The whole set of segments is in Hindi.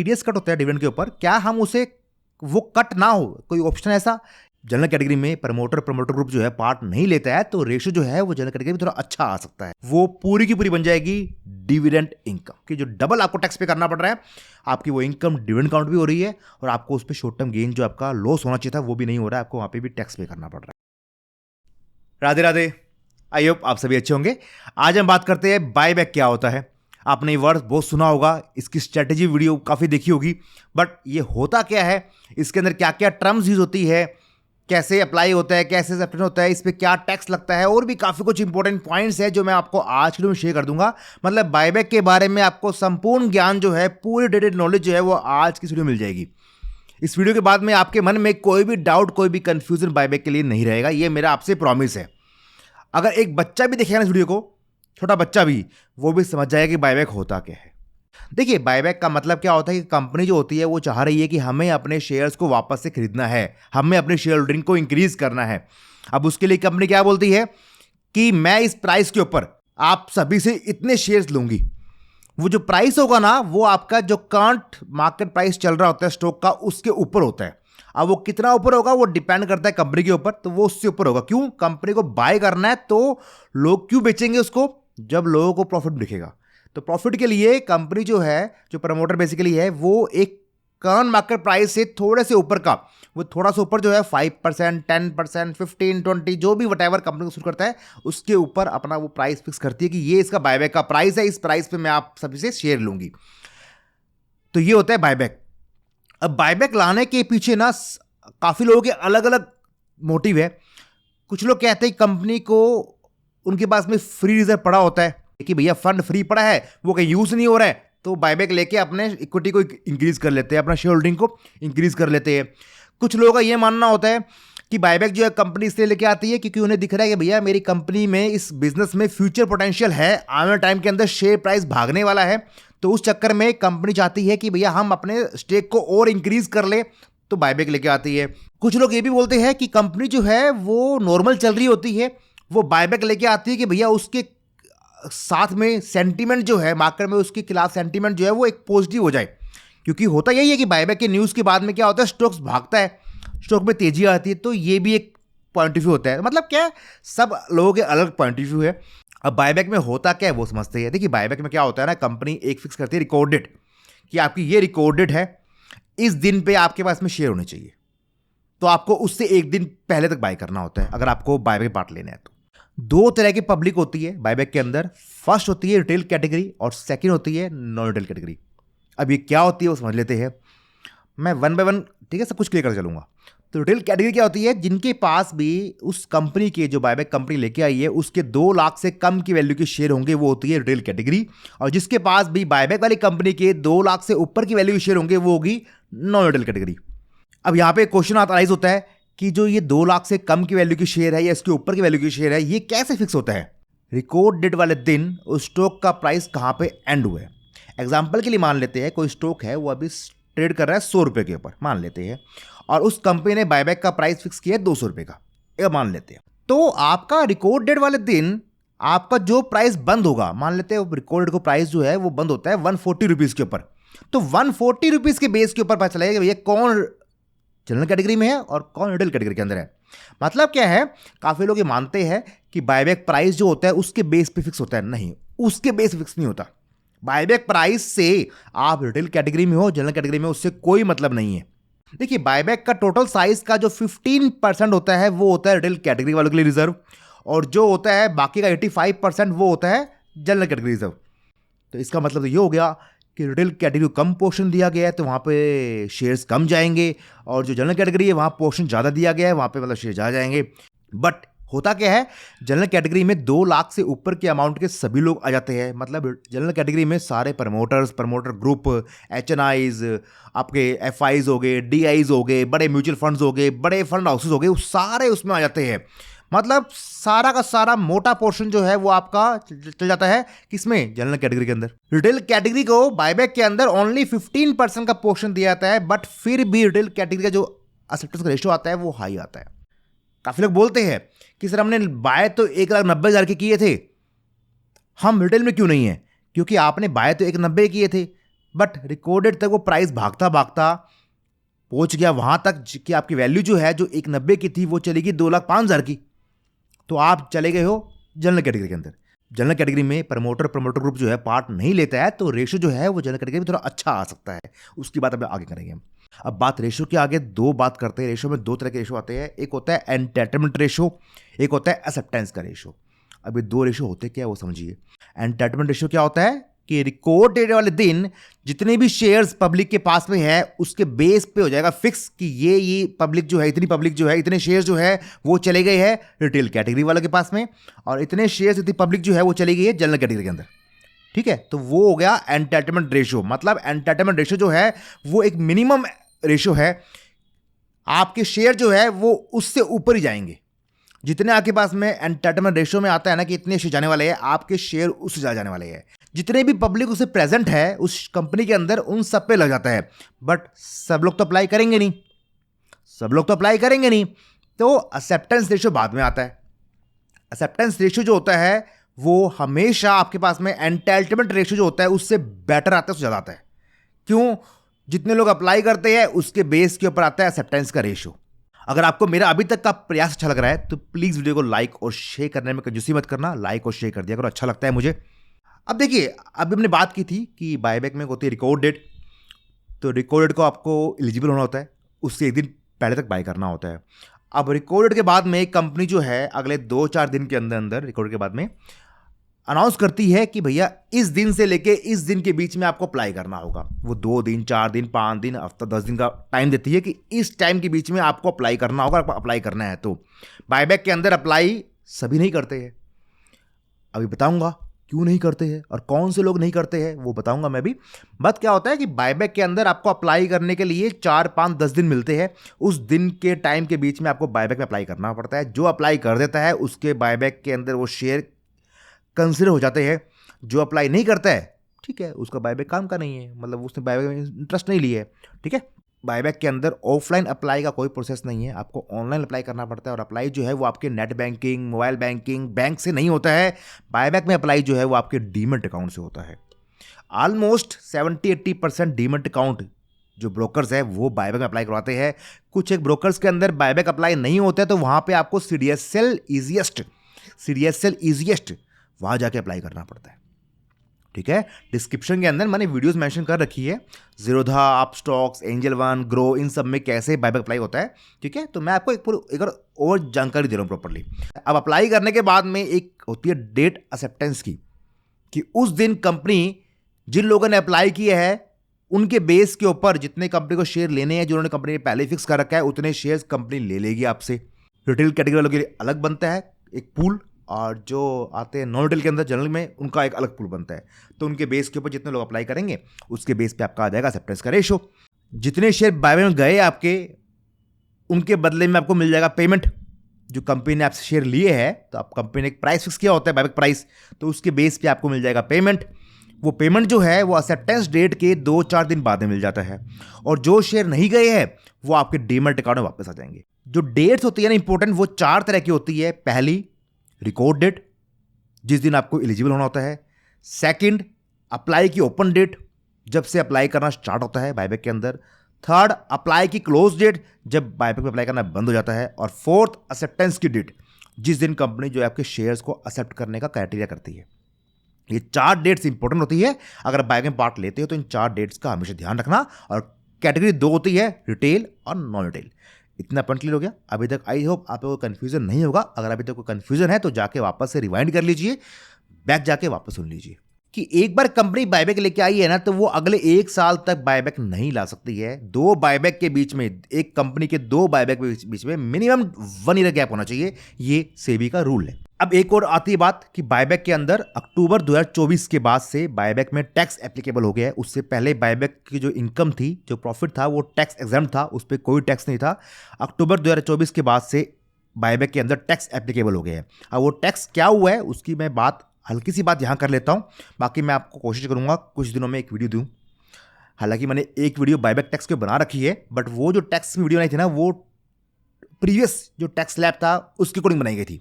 टीडीएस कट होता है डिविडेंड के ऊपर, क्या हम उसे वो कट ना हो, कोई ऑप्शन ऐसा? जनरल कैटेगरी में प्रमोटर ग्रुप जो है पार्ट नहीं लेता है तो रेशियो जो है वो जनरल कैटेगरी में थोड़ा अच्छा आ सकता है। वो पूरी की पूरी बन जाएगी डिविडेंड इनकम की, जो डबल आपको टैक्स पे करना पड़ रहा है। आपकी वो इनकम डिविडेंड काउंट भी हो रही है और आपको उस पर शॉर्ट टर्म गेन जो आपका लॉस होना चाहिए था वो भी नहीं हो रहा है, आपको वहां पे भी टैक्स पे करना पड़ रहा है। राधे राधे, आई होप आप सभी अच्छे होंगे। आज हम बात करते हैं बायबैक क्या होता है। आपने ये वर्ड बहुत सुना होगा, इसकी स्ट्रेटेजी वीडियो काफ़ी देखी होगी, बट ये होता क्या है, इसके अंदर क्या क्या टर्म्स यूज होती है, कैसे अप्लाई होता है, कैसे सेप्टेन होता है, इस पर क्या टैक्स लगता है, और भी काफ़ी कुछ इंपॉर्टेंट पॉइंट्स है जो मैं आपको आज के लिए शेयर कर दूंगा। मतलब बायबैक के बारे में आपको संपूर्ण ज्ञान जो है, पूरी डेटेड नॉलेज जो है वो आज की वीडियो मिल जाएगी। इस वीडियो के बाद में आपके मन में कोई भी डाउट, कोई भी कंफ्यूजन बायबैक के लिए नहीं रहेगा, ये मेरा आपसे प्रॉमिस है। अगर एक बच्चा भी देखेगा ना इस वीडियो को, छोटा बच्चा भी, वो भी समझ जाएगा कि बायबैक होता क्या है। देखिए, बायबैक का मतलब क्या होता है कि कंपनी जो होती है वो चाह रही है कि हमें अपने शेयर्स को वापस से खरीदना है, हमें अपने शेयर होल्डिंग को इंक्रीज करना है। अब उसके लिए कंपनी क्या बोलती है कि मैं इस प्राइस के ऊपर आप सभी से इतने शेयर्स लूंगी। वो जो प्राइस होगा ना, वो आपका जो करंट मार्केट प्राइस चल रहा होता है स्टॉक का, उसके ऊपर होता है। अब वो कितना ऊपर होगा वो डिपेंड करता है कंपनी के ऊपर, तो वो उससे ऊपर होगा। क्यों? कंपनी को बाय करना है, तो लोग क्यों बेचेंगे उसको? जब लोगों को प्रॉफिट दिखेगा। तो प्रॉफिट के लिए कंपनी जो है, जो प्रमोटर बेसिकली है, वो एक करंट मार्केट प्राइस से थोड़े से ऊपर का, वो थोड़ा सा ऊपर जो है 5%, 10%, 15, 20, जो भी वटेवर कंपनी को शुरू करता है, उसके ऊपर अपना वो प्राइस फिक्स करती है कि ये इसका बायबैक का प्राइस है, इस प्राइस पे मैं आप सभी से शेयर लूंगी। तो ये होता है बायबैक। अब बायबैक लाने के पीछे ना काफ़ी लोगों के अलग अलग मोटिव है। कुछ लोग कहते हैं कंपनी को, उनके पास में फ्री रिजर्व पड़ा होता है कि भैया फंड फ्री पड़ा है, वो कहीं यूज़ नहीं हो रहा है, तो बायबैक लेके अपने इक्विटी को इंक्रीज कर लेते हैं, अपना शेयर होल्डिंग को इंक्रीज कर लेते हैं। कुछ लोगों का ये मानना होता है कि बायबैक जो है कंपनी इसलिए लेके आती है क्योंकि उन्हें दिख रहा है कि भैया मेरी कंपनी में, इस बिजनेस में फ्यूचर पोटेंशियल है, आने वाले टाइम के अंदर शेयर प्राइस भागने वाला है, तो उस चक्कर में कंपनी चाहती है कि भैया हम अपने स्टेक को और इंक्रीज कर ले, तो बायबैक लेके आती है। कुछ लोग ये भी बोलते हैं कि कंपनी जो है वो नॉर्मल चल रही होती है, वो बायबैक लेके आती है कि भैया उसके साथ में सेंटीमेंट जो है मार्केट में, उसके खिलाफ सेंटीमेंट जो है वो एक पॉजिटिव हो जाए। क्योंकि होता यही है कि बायबैक के न्यूज़ के बाद में क्या होता है, स्टॉक्स भागता है, स्टॉक में तेजी आती है, तो ये भी एक पॉइंट ऑफ व्यू होता है। मतलब क्या है, सब लोगों के अलग पॉइंट ऑफ व्यू है। अब बायबैक में होता क्या है वो समझते हैं। देखिए, बायबैक में क्या होता है ना, कंपनी एक फिक्स करती है रिकॉर्ड डेट, कि आपकी ये रिकॉर्ड डेट है, इस दिन पे आपके पास में शेयर होने चाहिए, तो आपको उससे एक दिन पहले तक बाय करना होता है अगर आपको बायबैक पार्ट लेना है तो। दो तरह की पब्लिक होती है बायबैक के अंदर। फर्स्ट होती है रिटेल कैटेगरी और सेकंड होती है नॉन रिटेल कैटेगरी। अब ये क्या होती है वो समझ लेते हैं, मैं वन बाय वन, ठीक है, सब कुछ क्लियर कर चलूंगा। तो रिटेल कैटेगरी क्या होती है, जिनके पास भी उस कंपनी के, जो बायबैक कंपनी लेके आई है, उसके 2 लाख से कम की वैल्यू के शेयर होंगे, वो होती है रिटेल कैटेगरी। और जिसके पास भी बायबैक वाली कंपनी के 2 लाख से ऊपर की वैल्यू के शेयर होंगे, वो होगी नॉन रिटेल कैटेगरी। अब यहाँ पे क्वेश्चन अराइज होता है कि जो ये 2 लाख से कम की वैल्यू की शेयर है या इसके ऊपर की वैल्यू की शेयर है, ये कैसे फिक्स होता है? रिकॉर्ड डेट वाले दिन उस स्टॉक का प्राइस कहाँ पे एंड हुआ है। एग्जाम्पल के लिए मान लेते हैं कोई स्टॉक है, वो अभी ट्रेड कर रहा है 100 रुपये के ऊपर, मान लेते हैं, और उस कंपनी ने बायबैक का प्राइस फिक्स किया है 200 रुपये का, ये मान लेते हैं। तो आपका रिकॉर्ड डेट वाले दिन आपका जो प्राइस बंद होगा, मान लेते हैं रिकॉर्ड डेट को प्राइस जो है वो बंद होता है 140 रुपीज़ के ऊपर, तो 140 रुपीज़ के बेस के ऊपर पता चलेगा कि भैया कौन जनरल कैटेगरी में है और कौन रिटेल कैटेगरी के अंदर है। मतलब क्या है, काफ़ी लोग ये मानते हैं कि बायबैक प्राइस जो होता है उसके बेस पे फिक्स होता है। नहीं, उसके बेस फिक्स नहीं होता। बायबैक प्राइस से आप रिटेल कैटेगरी में हो, जनरल कैटेगरी में, उससे कोई मतलब नहीं है। देखिए, बायबैक का टोटल साइज का जो 15% होता है वो होता है रिटेल कैटेगरी वालों के लिए रिजर्व, और जो होता है बाकी का 85% वो होता है जनरल कैटेगरी रिजर्व। तो इसका मतलब तो ये हो गया कि रिटेल कैटेगरी को कम पोर्शन दिया गया है तो वहाँ पे शेयर्स कम जाएंगे, और जो जनरल कैटेगरी है वहाँ पोर्शन ज़्यादा दिया गया है, वहाँ पे मतलब शेयर ज़्यादा जाएंगे। बट होता क्या है, जनरल कैटेगरी में 2 लाख से ऊपर के अमाउंट के सभी लोग आ जाते हैं। मतलब जनरल कैटेगरी में सारे प्रमोटर्स, प्रमोटर ग्रुप, HNIs, आपके FIs हो गए, DIs हो गए, बड़े म्यूचुअल फंड्स हो गए, बड़े फंड हाउसेस हो गए, वो सारे उसमें आ जाते हैं। मतलब सारा का सारा मोटा पोर्शन जो है वो आपका चल जाता है किसमें, जनरल कैटेगरी के अंदर। रिटेल कैटेगरी को बायबैक के अंदर ओनली 15% का पोर्शन दिया जाता है, बट फिर भी रिटेल कैटेगरी का जो एक्सेप्टेंस का रेशियो आता है वो हाई आता है। काफ़ी लोग बोलते हैं कि सर हमने बाय तो 1,90,000 के किए थे, हम रिटेल में क्यों नहीं है? क्योंकि आपने बाय तो 1,90 किए थे, बट रिकॉर्डेड तक वो प्राइस भागता भागता पहुंच गया वहां तक कि आपकी वैल्यू जो है, जो 190 की थी, वो चलेगी 2,05,000 की। तो आप चले गए हो जनरल कैटेगरी के अंदर। जनरल कैटेगरी में प्रमोटर ग्रुप जो है पार्ट नहीं लेता है, तो रेशो जो है वो जनरल कैटेगरी में थोड़ा अच्छा आ सकता है। उसकी बात अब आगे करेंगे हम। अब बात रेशो के आगे दो बात करते हैं। रेशो में दो तरह के रेशो आते हैं, एक होता है एंटाइटलमेंट रेशो, एक होता है एक्सेप्टेंस का रेशो। अब ये दो रेशो होते क्या है वो समझिए। एंटाइटलमेंट रेशो क्या होता है कि रिकॉर्ड डेट वाले दिन जितने भी शेयर्स पब्लिक के पास में है उसके बेस पे हो जाएगा फिक्स कि ये पब्लिक जो है, इतनी पब्लिक जो है, इतने शेयर्स जो है वो चले गए हैं रिटेल कैटेगरी वालों के पास में, और इतने शेयर्स, इतनी पब्लिक जो है वो चली गई है जनरल कैटेगरी के अंदर। ठीक है, तो वो हो गया एंटाइटलमेंट रेशो। मतलब एंटाइटलमेंट रेशो जो है वो एक मिनिमम रेशो है, आपके शेयर जो है वो उससे ऊपर ही जाएंगे। जितने आपके पास में एंटाइटलमेंट रेशो में आता है ना कि इतने शेयर जाने वाले हैं, आपके शेयर उससे ज़्यादा जाने वाले हैं। जितने भी पब्लिक उसे प्रेजेंट है उस कंपनी के अंदर, उन सब पे लग जाता है। बट सब लोग तो अप्लाई करेंगे नहीं, तो एक्सेप्टेंस रेशो बाद में आता है। एक्सेप्टेंस रेशो जो होता है वो हमेशा आपके पास में एंटाइटलमेंट रेशो जो होता है उससे बेटर आता है, उससे ज़्यादा आता है। क्यों? जितने लोग अप्लाई करते हैं उसके बेस के ऊपर आता है एक्सेप्टेंस का रेशो। अगर आपको मेरा अभी तक का प्रयास अच्छा लग रहा है तो प्लीज़ वीडियो को लाइक और शेयर करने में कंजूसी मत करना, लाइक और शेयर कर दिया करो, अच्छा लगता है मुझे। अब देखिए, अभी हमने बात की थी कि बायबैक में होती है रिकॉर्ड डेट। तो रिकॉर्ड डेट को आपको एलिजिबल होना होता है, उससे एक दिन पहले तक बाय करना होता है। अब रिकॉर्ड डेट के बाद में कंपनी जो है अगले 2-4 दिन के अंदर अंदर रिकॉर्ड के बाद में अनाउंस करती है कि भैया इस दिन से लेके इस दिन के बीच में आपको अप्लाई करना होगा। वो 2 दिन, 4 दिन, 5 दिन, हफ्ता, 10 दिन का टाइम देती है कि इस टाइम के बीच में आपको अप्लाई करना होगा। आपको अप्लाई करना है तो बायबैक के अंदर अप्लाई सभी नहीं करते हैं। अभी बताऊंगा क्यों नहीं करते हैं और कौन से लोग नहीं करते हैं, वो बताऊंगा मैं भी। बात क्या होता है कि बायबैक के अंदर आपको अप्लाई करने के लिए 4, 5, 10 दिन मिलते हैं। उस दिन के टाइम के बीच में आपको बायबैक में अप्लाई करना पड़ता है। जो अप्लाई कर देता है उसके बायबैक के अंदर वो शेयर कंसिडर हो जाते हैं। जो अप्लाई नहीं करता है, ठीक है, उसका बायबैक काम का नहीं है, मतलब उसने बायबैक में इंटरेस्ट नहीं लिया है। ठीक है, बायबैक के अंदर ऑफलाइन अप्लाई का कोई प्रोसेस नहीं है, आपको ऑनलाइन अप्लाई करना पड़ता है। और अप्लाई जो है वो आपके net banking, mobile banking, bank से नहीं होता है। बायबैक में अप्लाई जो है वो आपके डीमैट अकाउंट से होता है। ऑलमोस्ट 70-80% डीमैट अकाउंट जो ब्रोकर्स है वो बायबैक में अप्लाई करवाते हैं। कुछ एक ब्रोकर्स के अंदर बायबैक अप्लाई नहीं होता है, तो वहाँ पर आपको CDSL ईजीएस्ट वहाँ जाके अप्लाई करना पड़ता है। ठीक है, डिस्क्रिप्शन के अंदर मैंने वीडियोस मेंशन कर रखी है, ज़ीरोधा, अपस्टॉक्स, एंजल वन, ग्रो, इन सब में कैसे बायबैक अप्लाई होता है। ठीक है, तो मैं आपको एक और जानकारी दे रहा हूँ प्रॉपर्ली। अब अप्लाई करने के बाद में एक होती है डेट एक्सेप्टेंस की, कि उस दिन कंपनी जिन लोगों ने अप्लाई किया है उनके बेस के ऊपर जितने कंपनी को शेयर लेने हैं, जिन्होंने कंपनी ने पहले फिक्स कर रखा है, उतने शेयर्स कंपनी ले लेगी आपसे। रिटेल कैटेगरी वालों के लिए अलग बनता है एक पूल, और जो आते हैं नॉन रिटेल के अंदर जनरल में, उनका एक अलग पूल बनता है। तो उनके बेस के ऊपर जितने लोग अप्लाई करेंगे उसके बेस पे आपका आ जाएगा एक्सेप्टेंस का रेशो। जितने शेयर बायबैक में गए आपके, उनके बदले में आपको मिल जाएगा पेमेंट। जो कंपनी ने आपसे शेयर लिए हैं, तो आप कंपनी ने एक प्राइस फिक्स किया होता है बायबैक प्राइस, तो उसके बेस पे आपको मिल जाएगा पेमेंट। वो पेमेंट जो है वो एक्सेप्टेंस डेट के 2-4 दिन बाद में मिल जाता है। और जो शेयर नहीं गए हैं वो आपके डीमैट अकाउंट में वापस आ जाएंगे। जो डेट्स होती है ना इंपॉर्टेंट, वो 4 तरह की होती है। पहली, रिकॉर्ड डेट, जिस दिन आपको एलिजिबल होना होता है। सेकंड, अप्लाई की ओपन डेट, जब से अप्लाई करना स्टार्ट होता है बायबैक के अंदर। थर्ड, अप्लाई की क्लोज डेट, जब बायबैक में अप्लाई करना बंद हो जाता है। और फोर्थ, एक्सेप्टेंस की डेट, जिस दिन कंपनी जो है आपके शेयर्स को एक्सेप्ट करने का क्राइटेरिया करती है। ये 4 डेट्स इंपॉर्टेंट होती है। अगर बायबैक में पार्ट लेते हो तो इन 4 डेट्स का हमेशा ध्यान रखना। और कैटेगरी 2 होती है, रिटेल और नॉन रिटेल। इतना पॉइंट क्लियर हो गया अभी तक? आई होप आप लोगों को कन्फ्यूजन नहीं होगा। अगर अभी तक कोई कन्फ्यूजन है तो जाके वापस से रिवाइंड कर लीजिए, बैक जाके वापस सुन लीजिए कि एक बार कंपनी बायबैक लेके आई है ना, तो वो अगले 1 साल तक बायबैक नहीं ला सकती है। 2 बायबैक के बीच में, एक कंपनी के 2 बायबैक के बीच में मिनिमम 1 ईयर गैप होना चाहिए। ये सेबी का रूल है। अब एक और आती है बात कि बायबैक के अंदर अक्टूबर 2024 के बाद से बायबैक में टैक्स एप्लीकेबल हो गया है। उससे पहले बायबैक की जो इनकम थी, जो प्रॉफिट था, वो टैक्स एग्जम्प्ट था, उस पर कोई टैक्स नहीं था। अक्टूबर 2024 के बाद से बायबैक के अंदर टैक्स एप्लीकेबल हो गया है। अब वो टैक्स क्या हुआ है उसकी मैं हल्की सी बात यहाँ कर लेता हूँ। बाकी मैं आपको कोशिश करूँगा कुछ दिनों में एक वीडियो दूँ। हालांकि मैंने एक वीडियो बायबैक टैक्स के बना रखी है, बट वो जो टैक्स वीडियो नहीं थी ना, वो प्रीवियस जो टैक्स स्लैब था उसके अकॉर्डिंग बनाई गई थी।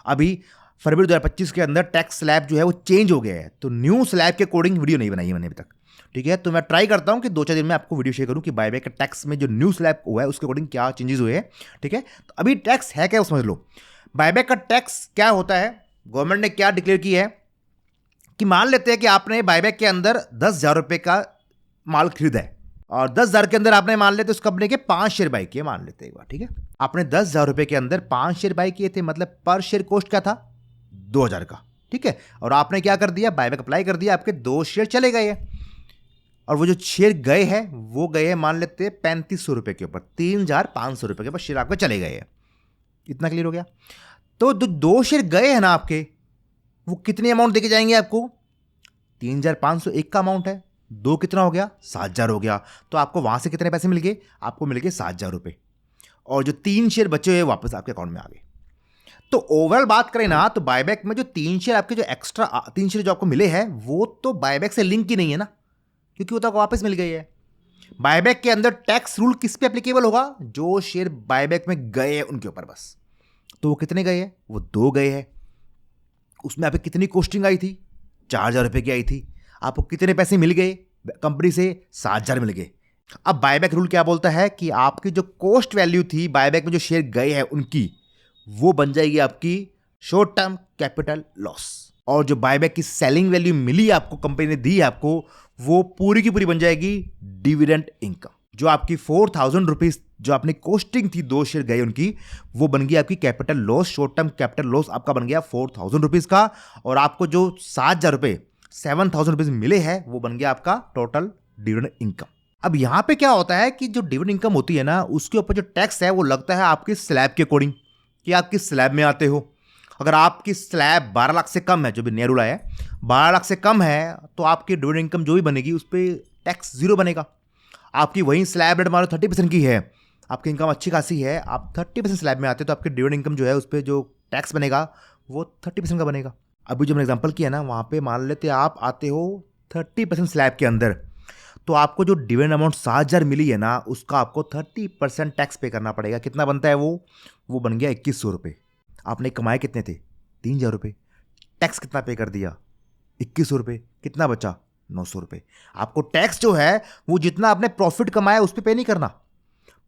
अभी फरवरी 2025 के अंदर टैक्स स्लैब जो है वो चेंज हो गया है, तो न्यू स्लैब के अकॉर्डिंग वीडियो नहीं बनाई है मैंने अभी तक। ठीक है, तो मैं ट्राई करता हूं कि 2-4 दिन में आपको वीडियो शेयर करूं कि बायबैक का टैक्स में जो न्यू स्लैब हुआ है उसके अकॉर्डिंग क्या चेंजेस हुए हैं। ठीक है, तो अभी टैक्स है क्या, समझ लो। बायबैक का टैक्स क्या होता है, गवर्नमेंट ने क्या डिक्लेयर किया है कि मान लेते हैं कि आपने बायबैक के अंदर 10,000 रुपए का माल खरीदा है और 10,000 के अंदर आपने मान लेते उस कंपनी के 5 शेयर बाई किए, मान लेते एक बार। ठीक है, आपने 10,000 रुपए के अंदर 5 शेयर बाई किए थे, मतलब पर शेयर कॉस्ट क्या था, 2,000 का। ठीक है, और आपने क्या कर दिया, बायबैक अप्लाई कर दिया, आपके 2 शेयर चले गए हैं और वो जो शेयर गए हैं वो गए हैं मान लेते हैं 3,500 रुपए के ऊपर, 3,500 रुपए के ऊपर शेयर आपके चले गए हैं। इतना क्लियर हो गया। तो जो 2 शेयर गए हैं ना आपके, वो कितने अमाउंट देके जाएंगे आपको, 3,500 एक का अमाउंट है, 2 कितना हो गया, 7,000 हो गया। तो आपको वहां से कितने पैसे मिल गए, आपको मिल गए 7,000 रुपए, और जो 3 शेयर बचे हुए वापस आपके अकाउंट में आ गए। तो ओवरऑल बात करें ना, तो बायबैक में जो 3 शेयर आपके जो एक्स्ट्रा 3 शेयर जो आपको मिले हैं वो तो बायबैक से लिंक ही नहीं है ना, क्योंकि वो तो वापस मिल गई है। बायबैक के अंदर टैक्स रूल किस पे एप्लीकेबल होगा, जो शेयर बायबैक में गए हैं उनके ऊपर बस। तो वो कितने गए हैं, वो 2 गए हैं। उसमें आपकी कितनी कॉस्टिंग आई थी, 4,000 रुपए की आई थी। आपको कितने पैसे मिल गए कंपनी से, 7,000 मिल गए। अब बायबैक रूल क्या बोलता है कि आपकी जो कॉस्ट वैल्यू थी बायबैक में जो शेयर गए हैं उनकी, वो बन जाएगी आपकी शॉर्ट टर्म कैपिटल लॉस, और जो बायबैक की सेलिंग वैल्यू मिली आपको, कंपनी ने दी आपको, वो पूरी की पूरी बन जाएगी डिविडेंड इनकम। जो आपकी 4,000 रुपीज जो आपने कॉस्टिंग थी 2 शेयर गए उनकी, वो बन गई आपकी capital loss. Short term capital loss आपका बन गया 4,000 रुपीज का, और आपको जो 7,000 रुपए 7,000 रुपीज मिले हैं वो बन गया आपका टोटल डिविडेंड इनकम। अब यहां पे क्या होता है कि जो डिविडेंड इनकम होती है ना, उसके ऊपर जो टैक्स है वो लगता है आपकी स्लैब के अकॉर्डिंग, कि आप किस स्लैब में आते हो। अगर आपकी स्लैब 12 लाख से कम है, जो भी नया रूल आया है 12 लाख से कम है, तो आपकी डिविडेंड इनकम जो भी बनेगी उस पर टैक्स 0 बनेगा। आपकी वही स्लैब रेट मानो 30% की है, आपकी इनकम अच्छी खासी है, आप 30% स्लैब में आते हो, तो आपकी डिविडेंड इनकम जो है उस पर जो टैक्स बनेगा वो 30% का बनेगा। अभी जो मैंने एग्जांपल किया ना, वहाँ पे मान लेते आप आते हो 30% स्लैब के अंदर, तो आपको जो डिविडेंड अमाउंट 7,000 मिली है ना, उसका आपको 30% टैक्स पे करना पड़ेगा। कितना बनता है वो बन गया 2,100 रुपये। आपने कमाए कितने थे, 3,000 रुपये। टैक्स कितना पे कर दिया, 2,100 रुपये। कितना बचा, 900 रुपये। आपको टैक्स जो है वो जितना आपने प्रॉफिट कमाया उस पर पे नहीं करना,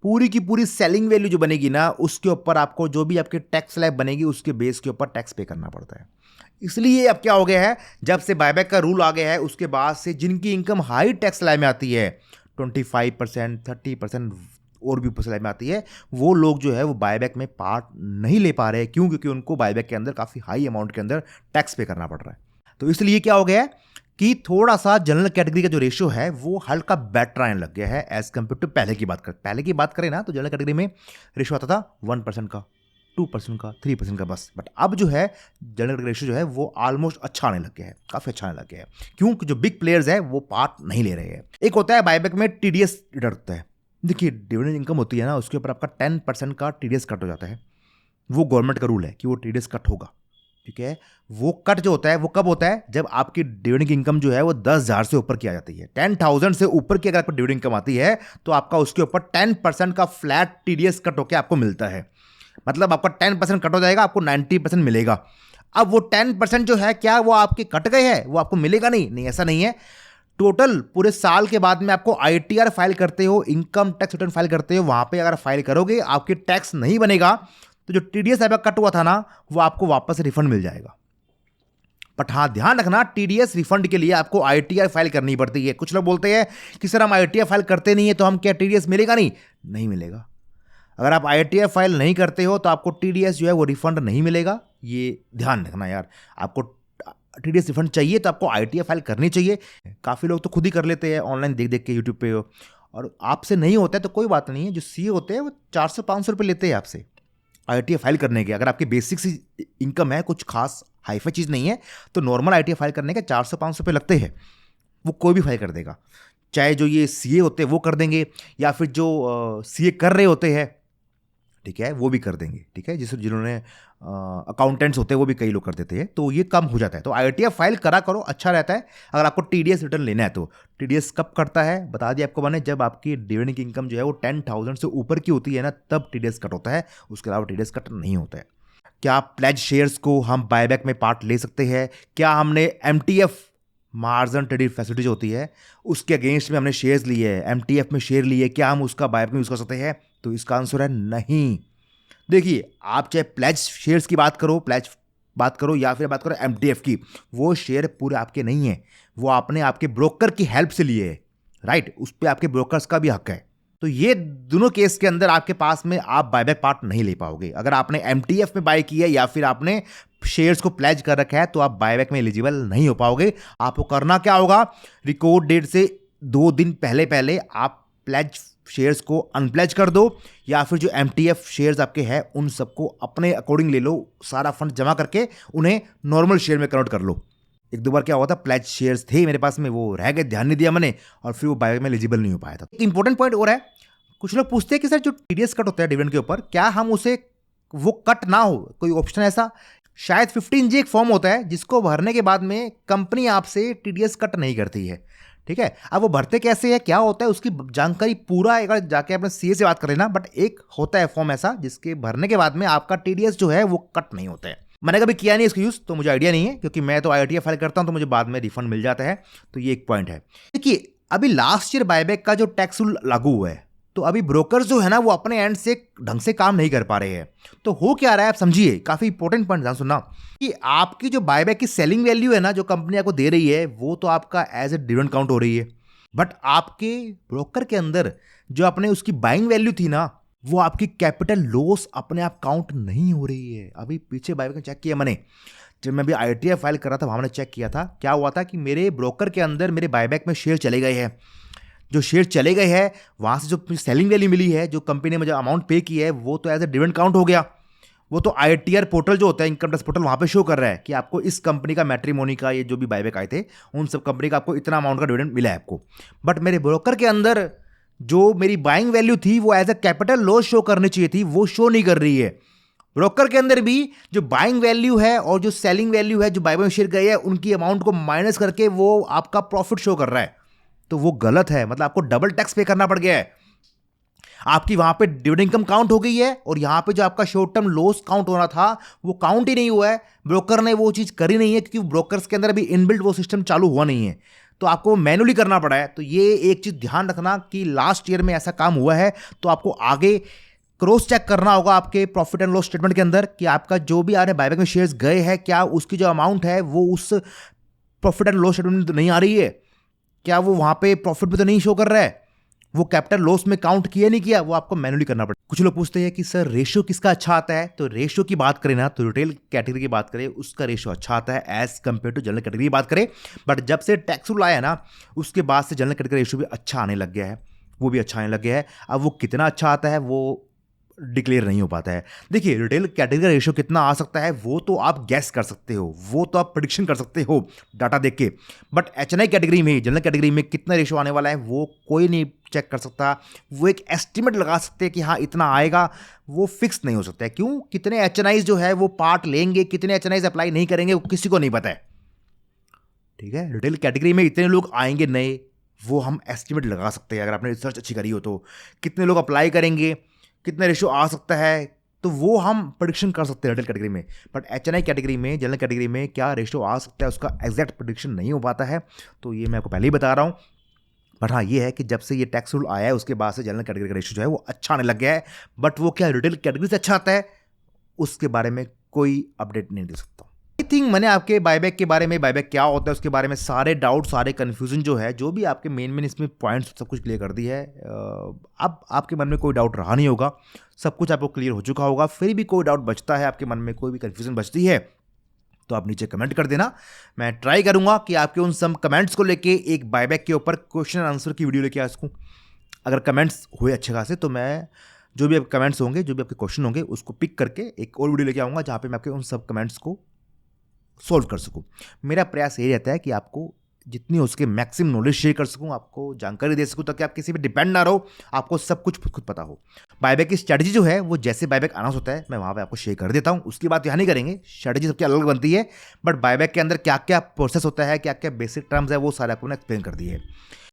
पूरी की पूरी सेलिंग वैल्यू जो बनेगी ना उसके ऊपर आपको जो भी आपकी टैक्स स्लैब बनेगी उसके बेस के ऊपर टैक्स पे करना पड़ता है। इसलिए अब क्या हो गया है, जब से बायबैक का रूल आ गया है उसके बाद से जिनकी इनकम हाई टैक्स स्लैब में आती है 25%, 30% और भी ऊपर स्लैब में आती है, वो लोग जो है वो बायबैक में पार्ट नहीं ले पा रहे हैं। क्यों, क्योंकि उनको बायबैक के अंदर काफ़ी हाई अमाउंट के अंदर टैक्स पे करना पड़ रहा है। तो इसलिए क्या हो गया है कि थोड़ा सा जनरल कैटेगरी का जो रेशियो है वो हल्का बेटर आने लग गया है एज कम्पेयर टू पहले की बात करें ना, तो जनरल कैटेगरी में रेशियो आता था 1% का, 2% का, 3% का बस। बट अब जो है जनरल कैटेगरी रेशियो जो है वो ऑलमोस्ट अच्छा आने लग गया है, काफ़ी अच्छा आने लग गया है। क्योंकि जो बिग प्लेयर्स है वो पार्ट नहीं ले रहे हैं। एक होता है बायबैक में टीडीएस रिटर्न होता है। देखिए डिविडेंड इनकम होती है ना, उसके ऊपर आपका 10% का टीडीएस कट हो जाता है। वो गवर्नमेंट का रूल है कि वो टीडीएस कट होगा। ठीक है, वो कट जो होता है वो कब होता है, जब आपकी डिविडेंड की इनकम जो है वो 10,000 से ऊपर की आ जाती है। 10,000 से ऊपर की अगर आपको डिविडेंड इनकम आती है तो आपका उसके ऊपर 10% का फ्लैट टीडीएस कट होकर आपको मिलता है। मतलब आपका 10% कट हो जाएगा, आपको 90% मिलेगा। अब वो 10% जो है क्या वो आपके कट गए हैं, वो आपको मिलेगा नहीं, ऐसा नहीं है। टोटल पूरे साल के बाद में आपको आईटीआर फाइल करते हो, इनकम टैक्स रिटर्न फाइल करते हो, वहां पे अगर फाइल करोगे आपकी टैक्स नहीं बनेगा तो जो टीडीएस आपका कट हुआ था ना वो आपको वापस रिफंड मिल जाएगा। बट हाँ ध्यान रखना, टीडीएस रिफंड के लिए आपको आईटीआर फाइल करनी पड़ती है। कुछ लोग बोलते हैं कि सर हम आईटीआर फाइल करते नहीं है तो हम क्या टीडीएस मिलेगा नहीं मिलेगा। अगर आप आईटीआर फाइल नहीं करते हो तो आपको टीडीएस जो है वो रिफंड नहीं मिलेगा। ये ध्यान रखना यार, आपको टीडीएस रिफंड चाहिए तो आपको आईटीआर फाइल करनी चाहिए। काफ़ी लोग तो खुद ही कर लेते हैं ऑनलाइन देख के यूट्यूब पे, और आपसे नहीं होता है तो कोई बात नहीं है। जो सीए होते हैं वो 400-500 रुपये लेते हैं आपसे आईटीआर फाइल करने के। अगर आपकी बेसिक सी इनकम है, कुछ खास हाईफाई चीज़ नहीं है, तो नॉर्मल आईटीआर फाइल करने के 400-500 रुपये लगते हैं। वो कोई भी फाइल कर देगा, चाहे जो ये सीए होते हैं वो कर देंगे या फिर जो सीए कर रहे होते हैं, ठीक है, वो भी कर देंगे। ठीक है, जिन्होंने अकाउंटेंट्स होते हैं वो भी कई लोग कर देते हैं, तो ये कम हो जाता है। तो आईटीआर फाइल करा करो, अच्छा रहता है। अगर आपको टीडीएस रिटर्न लेना है तो टीडीएस कब कटता है बता दिया आपको मैंने, जब आपकी डिविडेंड की इनकम जो है वो 10,000 से ऊपर की होती है ना, तब टीडीएस कट होता है। उसके अलावा टीडीएस कट नहीं होता है। क्या प्लेज शेयर्स को हम बायबैक में पार्ट ले सकते हैं? क्या हमने एमटीएफ मार्जिन ट्रेडिंग फैसिलिटी जो होती है उसके अगेंस्ट में हमने शेयर्स लिए है, एमटीएफ में शेयर लिए, क्या हम उसका बायबैक में यूज़ कर सकते हैं? तो इसका आंसर है नहीं। देखिए, आप चाहे प्लेज शेयर्स की बात करो या फिर बात करो एमटीएफ की, वो शेयर पूरे आपके नहीं है, वो आपने आपके ब्रोकर की हेल्प से लिए है, राइट? उस पर आपके ब्रोकर्स का भी हक है। तो ये दोनों केस के अंदर आपके पास में आप बायबैक पार्ट नहीं ले पाओगे। अगर आपने एमटीएफ में बाय किया है या फिर आपने शेयर्स को प्लेज कर रखा है तो आप बायबैक में एलिजिबल नहीं हो पाओगे। आपको करना क्या होगा, रिकॉर्ड डेट से 2 दिन पहले पहले आप प्लेज शेयर्स को अनप्लेज कर दो, या फिर जो एमटीएफ शेयर्स आपके हैं उन सबको अपने अकॉर्डिंग ले लो, सारा फंड जमा करके उन्हें नॉर्मल शेयर में कन्वर्ट कर लो। 1-2 बार क्या हुआ था, प्लेज शेयर्स थे मेरे पास में, वो रह गए, ध्यान नहीं दिया मैंने, और फिर वो बायबैक में एलिजिबल नहीं हो पाया था। एक इंपॉर्टेंट पॉइंट और है, कुछ लोग पूछते हैं कि सर जो टीडीएस कट होता है डिविडेंड के ऊपर, क्या हम उसे वो कट ना हो, कोई ऑप्शन ऐसा? शायद 15G एक फॉर्म होता है जिसको भरने के बाद में कंपनी आपसे टीडीएस कट नहीं करती है, ठीक है? अब वो भरते कैसे है, क्या होता है, उसकी जानकारी पूरा एक बार जाके अपने सीए से बात कर लेना, बट एक होता है फॉर्म ऐसा जिसके भरने के बाद में आपका टीडीएस जो है वो कट नहीं होता है। मैंने कभी किया नहीं इसका यूज़, तो मुझे आइडिया नहीं है, क्योंकि मैं तो आईआरटीएफ फाइल करता हूं तो मुझे बाद में रिफंड मिल जाता है। तो ये एक पॉइंट है। देखिए, अभी लास्ट ईयर बायबैक का जो टैक्स रूल लागू हुआ है, तो अभी ब्रोकर्स जो है ना वो अपने एंड से ढंग से काम नहीं कर पा रहे हैं। तो हो क्या रहा है आप समझिए, काफी इंपॉर्टेंट पॉइंट ध्यान सुनना, कि आपकी जो बायबैक की सेलिंग वैल्यू है ना, जो कंपनी आपको दे रही है, वो तो आपका एज ए डिविडेंड काउंट हो रही है, बट आपके ब्रोकर के अंदर जो आपने उसकी बाइंग वैल्यू थी ना, वो आपकी कैपिटल लॉस अपने आप काउंट नहीं हो रही है। अभी पीछे बायबैक में चेक किया मैंने, जब मैं भी आईटीएफ फाइल कर रहा था वहां मैंने चेक किया था, क्या हुआ था कि मेरे ब्रोकर के अंदर मेरे बायबैक में शेयर चले गए हैं। जो शेयर चले गए हैं वहां से जो सेलिंग वैल्यू मिली है, जो कंपनी ने मुझे अमाउंट पे की है, वो तो एज ए डिविडेंड काउंट हो गया। वो तो आईटीआर पोर्टल जो होता है, इनकम टैक्स पोर्टल, वहां पे शो कर रहा है कि आपको इस कंपनी का, मैट्रिमोनी का, ये जो भी बायबैक आए थे उन सब कंपनी का आपको इतना अमाउंट का डिविडेंड मिला है आपको। बट मेरे ब्रोकर के अंदर जो मेरी बाइंग वैल्यू थी वो as a capital loss show करनी चाहिए थी, वो शो नहीं कर रही है। ब्रोकर के अंदर भी जो बाइंग वैल्यू है और जो सेलिंग वैल्यू है, जो बायबैक में शेयर गए हैं उनकी अमाउंट को माइनस करके वो आपका प्रॉफिट शो कर रहा है। तो वो गलत है, मतलब आपको डबल टैक्स पे करना पड़ गया है। आपकी वहां पे डिविडेंड इनकम काउंट हो गई है और यहां पे जो आपका शॉर्ट टर्म लॉस काउंट होना था वो काउंट ही नहीं हुआ है। ब्रोकर ने वो चीज करी नहीं है, क्योंकि ब्रोकर्स के अंदर अभी इनबिल्ट वो सिस्टम चालू हुआ नहीं है, तो आपको मैनुअली करना पड़ा है। तो ये एक चीज ध्यान रखना कि लास्ट ईयर में ऐसा काम हुआ है, तो आपको आगे क्रॉस चेक करना होगा आपके प्रॉफिट एंड लॉस स्टेटमेंट के अंदर कि आपका जो भी आपने बायबैक में शेयर्स गए हैं, क्या उसकी जो अमाउंट है वो उस प्रॉफिट एंड लॉस स्टेटमेंट में नहीं आ रही है, क्या वो वहां पे प्रॉफिट भी तो नहीं शो कर रहा है, वो कैपिटल लॉस में काउंट किया नहीं किया, वो आपको मैनुअली करना पड़ेगा। कुछ लोग पूछते हैं कि सर रेशियो किसका अच्छा आता है, तो रेशियो की बात करें ना, तो रिटेल कैटेगरी की बात करें उसका रेशियो अच्छा आता है as compare to general category की बात करें। बट जब से टैक्स रूल आया ना, उसके बाद से जनरल कैटेगरी रेशियो भी अच्छा आने लग गया है, वो भी अच्छा आने लग गया है। अब वो कितना अच्छा आता है वो डिक्लेयर नहीं हो पाता है। देखिए, रिटेल कैटेगरी का रेशियो कितना आ सकता है वो तो आप गैस कर सकते हो, वो तो आप प्रेडिक्शन कर सकते हो डाटा देख के, बट एचएनआई कैटेगरी में, जनरल कैटेगरी में कितना रेशियो आने वाला है वो कोई नहीं चेक कर सकता। वो एक एस्टिमेट लगा सकते हैं कि हाँ इतना आएगा, वो फिक्स नहीं हो सकता है। क्यों? कितने एचएनआईज जो है वो पार्ट लेंगे, कितने एचएनआईज अप्लाई नहीं करेंगे, वो किसी को नहीं पता है, ठीक है? रिटेल कैटेगरी में इतने लोग आएंगे नए, वो हम एस्टिमेट लगा सकते हैं अगर आपने रिसर्च अच्छी करी हो तो। कितने लोग अप्लाई करेंगे, कितना रेशियो आ सकता है, तो वो हम प्रेडिक्शन कर सकते हैं रिटेल कैटेगरी में। बट एचएनआई कैटेगरी में, जनरल कैटेगरी में क्या रेशियो आ सकता है उसका एग्जैक्ट प्रेडिक्शन नहीं हो पाता है, तो ये मैं आपको पहले ही बता रहा हूँ। बट हाँ, ये है कि जब से ये टैक्स रूल आया है उसके बाद से जनरल कैटेगरी का रेशियो जो है वो अच्छा आने लग गया है। बट वो क्या रिटेल कैटेगरी से अच्छा आता है, उसके बारे में कोई अपडेट नहीं दे सकता। आई थिंक मैंने आपके बायबैक के बारे में, बायबैक क्या होता है उसके बारे में सारे डाउट, सारे कन्फ्यूजन जो है, जो भी आपके मेन इसमें पॉइंट्स, सब कुछ क्लियर कर दी है। अब आपके मन में कोई डाउट रहा नहीं होगा, सब कुछ आपको क्लियर हो चुका होगा। फिर भी कोई डाउट बचता है आपके मन में, कोई भी कन्फ्यूजन बचती है, तो आप नीचे कमेंट कर देना। मैं ट्राई करूंगा कि आपके उन सब कमेंट्स को लेके एक बायबैक के ऊपर क्वेश्चन आंसर की वीडियो लेके आ सकूँ। अगर कमेंट्स हुए अच्छे खासे तो मैं जो भी आपके कमेंट्स होंगे, जो भी आपके क्वेश्चन होंगे, उसको पिक करके एक और वीडियो लेके आऊँगा जहाँ पे मैं आपके उन सब कमेंट्स को सोल्व कर सकूं। मेरा प्रयास यही रहता है कि आपको जितनी हो सके मैक्सिमम नॉलेज शेयर कर सकूं, आपको जानकारी दे सकूं, ताकि आप किसी पे डिपेंड ना रहो, आपको सब कुछ खुद पता हो। बायबैक की स्ट्रैटेजी जो है वो जैसे बायबैक अनाउंस होता है मैं वहाँ पे आपको शेयर कर देता हूँ, उसकी बात यहाँ नहीं करेंगे। स्ट्रैटेजी सबकी अलग बनती है, बट बायबैक के अंदर क्या क्या प्रोसेस होता है, क्या क्या बेसिक टर्म्स है, वो सारे आपको मैंने एक्सप्लेन कर दिए है।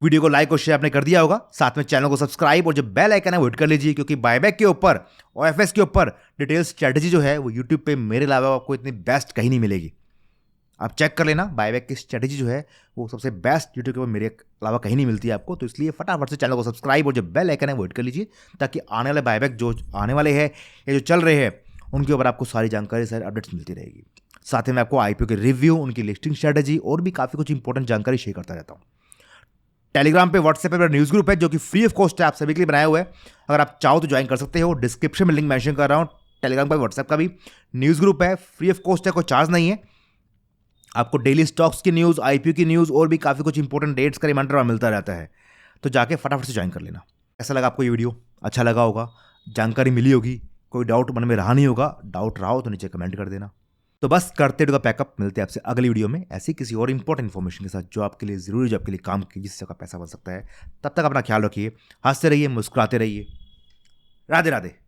वीडियो को लाइक और शेयर आपने कर दिया होगा, साथ में चैनल को सब्सक्राइब और जो बेल आइकन है वो हिट कर लीजिए, क्योंकि बायबैक के ऊपर, ओएफएस के ऊपर डिटेल स्ट्रैटेजी जो है वो यूट्यूब पे मेरे अलावा आपको इतनी बेस्ट कहीं नहीं मिलेगी। आप चेक कर लेना, बायबैक की स्ट्रेटेजी जो है वो सबसे बेस्ट यूट्यूब के ऊपर मेरे अलावा कहीं नहीं मिलती है आपको। तो इसलिए फटाफट से चैनल को सब्सक्राइब और जो बेल आइकन है वो हिट कर लीजिए, ताकि आने वाले बायबैक जो आने वाले हैं या जो चल रहे हैं उनके ऊपर आपको सारी जानकारी, सारी अपडेट्स मिलती रहेगी। साथ ही मैं आपको आईपीओ के रिव्यू, उनकी लिस्टिंग स्ट्रेटेजी और भी काफ़ी कुछ इंपॉर्टेंट जानकारी शेयर करता रहता हूँ। टेलीग्राम पे, व्हाट्सएप पे मेरा न्यूज़ ग्रुप है जो कि फ्री ऑफ कॉस्ट है, आप सभी के लिए बनाया हुआ है। अगर आप चाहो तो ज्वाइन कर सकते हो, डिस्क्रिप्शन में लिंक मेंशन कर रहा हूँ। टेलीग्राम का, व्हाट्सएप का भी न्यूज़ ग्रुप है, फ्री ऑफ कॉस्ट है, कोई चार्ज नहीं है। आपको डेली स्टॉक्स की न्यूज़, आईपीओ की न्यूज़ और भी काफ़ी कुछ इंपॉर्टेंट डेट्स का रिमाइंडर मिलता रहता है। तो जाके फटाफट से ज्वाइन कर लेना। ऐसा लगा आपको ये वीडियो? अच्छा लगा होगा, जानकारी मिली होगी, कोई डाउट मन में रहा नहीं होगा। डाउट रहा हो तो नीचे कमेंट कर देना। तो बस करते का पैकअप, मिलते हैं आपसे अगली वीडियो में ऐसी किसी और इंपॉर्टेंट इन्फॉर्मेशन के साथ जो आपके लिए ज़रूरी, जो आपके लिए काम की, जिससे आपका पैसा बन सकता है। तब तक अपना ख्याल रखिए, हंसते रहिए, मुस्कुराते रहिए। राधे राधे।